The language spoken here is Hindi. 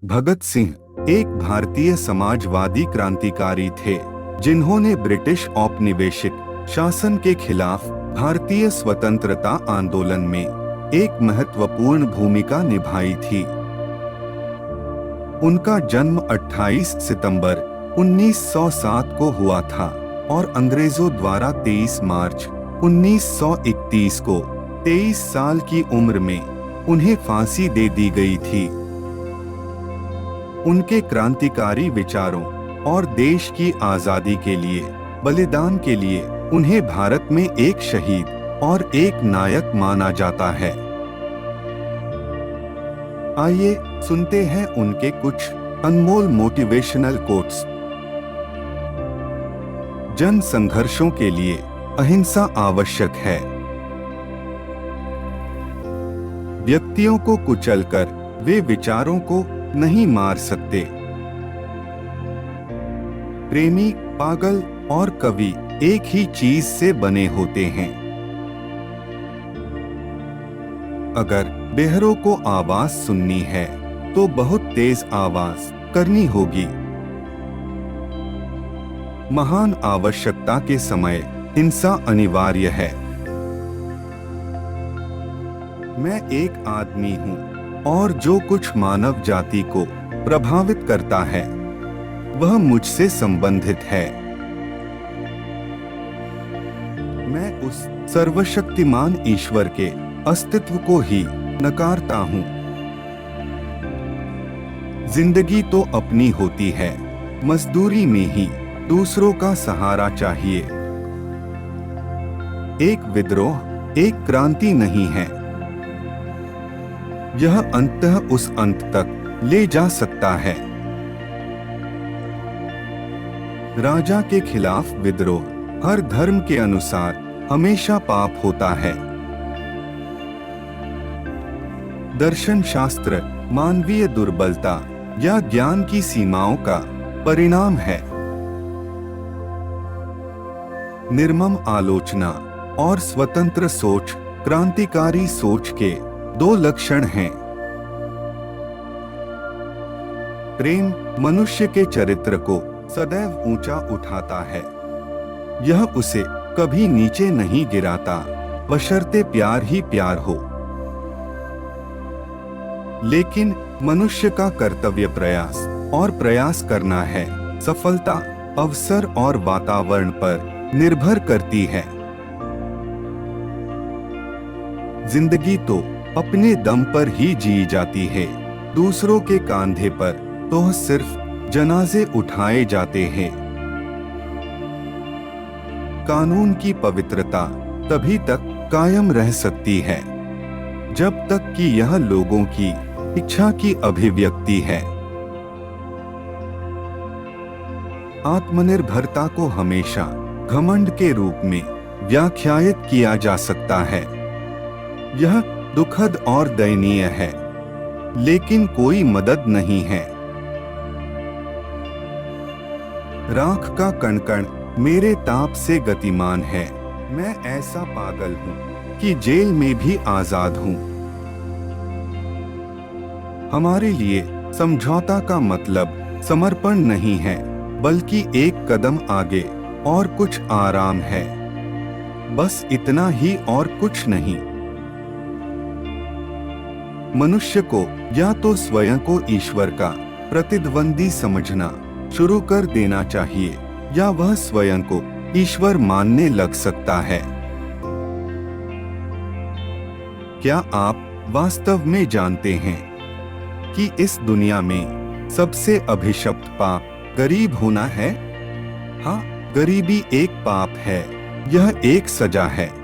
भगत सिंह एक भारतीय समाजवादी क्रांतिकारी थे जिन्होंने ब्रिटिश औपनिवेशिक शासन के खिलाफ भारतीय स्वतंत्रता आंदोलन में एक महत्वपूर्ण भूमिका निभाई थी। उनका जन्म 28 सितंबर 1907 को हुआ था और अंग्रेजों द्वारा 23 मार्च 1931 को 23 साल की उम्र में उन्हें फांसी दे दी गई थी। उनके क्रांतिकारी विचारों और देश की आजादी के लिए बलिदान के लिए उन्हें भारत में एक शहीद और एक नायक माना जाता है। आइए सुनते हैं उनके कुछ अनमोल मोटिवेशनल कोट्स। जन संघर्षों के लिए अहिंसा आवश्यक है। व्यक्तियों को कुचलकर वे विचारों को नहीं मार सकते। प्रेमी, पागल और कवि एक ही चीज से बने होते हैं। अगर बेहरों को आवाज सुननी है तो बहुत तेज आवाज करनी होगी। महान आवश्यकता के समय हिंसा अनिवार्य है। मैं एक आदमी हूँ और जो कुछ मानव जाति को प्रभावित करता है वह मुझसे संबंधित है। मैं उस सर्वशक्तिमान ईश्वर के अस्तित्व को ही नकारता हूँ। जिंदगी तो अपनी होती है, मजदूरी में ही दूसरों का सहारा चाहिए। एक विद्रोह एक क्रांति नहीं है। यह अंततः उस अंत तक ले जा सकता है। राजा के खिलाफ विद्रोह हर धर्म के अनुसार हमेशा पाप होता है। दर्शन शास्त्र मानवीय दुर्बलता या ज्ञान की सीमाओं का परिणाम है। निर्मम आलोचना और स्वतंत्र सोच क्रांतिकारी सोच के दो लक्षण हैं। प्रेम मनुष्य के चरित्र को सदैव ऊंचा उठाता है। यह उसे कभी नीचे नहीं गिराता, बशर्ते प्यार ही प्यार हो। लेकिन मनुष्य का कर्तव्य प्रयास करना है। सफलता अवसर और वातावरण पर निर्भर करती है। जिंदगी तो अपने दम पर ही जी जाती है। दूसरों के कांधे पर तो सिर्फ जनाजे उठाए जाते हैं। कानून की पवित्रता तभी तक कायम रह सकती है जब तक कि यह लोगों की इच्छा की अभिव्यक्ति है। आत्मनिर्भरता को हमेशा घमंड के रूप में व्याख्यायित किया जा सकता है। यह दुखद और दयनीय है, लेकिन कोई मदद नहीं है। राख का कण-कण मेरे ताप से गतिमान है। मैं ऐसा पागल हूँ कि जेल में भी आजाद हूँ। हमारे लिए समझौता का मतलब समर्पण नहीं है, बल्कि एक कदम आगे और कुछ आराम है। बस इतना ही और कुछ नहीं। मनुष्य को या तो स्वयं को ईश्वर का प्रतिद्वंदी समझना शुरू कर देना चाहिए या वह स्वयं को ईश्वर मानने लग सकता है। क्या आप वास्तव में जानते हैं कि इस दुनिया में सबसे अभिशप्त पाप गरीब होना है? हाँ, गरीबी एक पाप है। यह एक सजा है।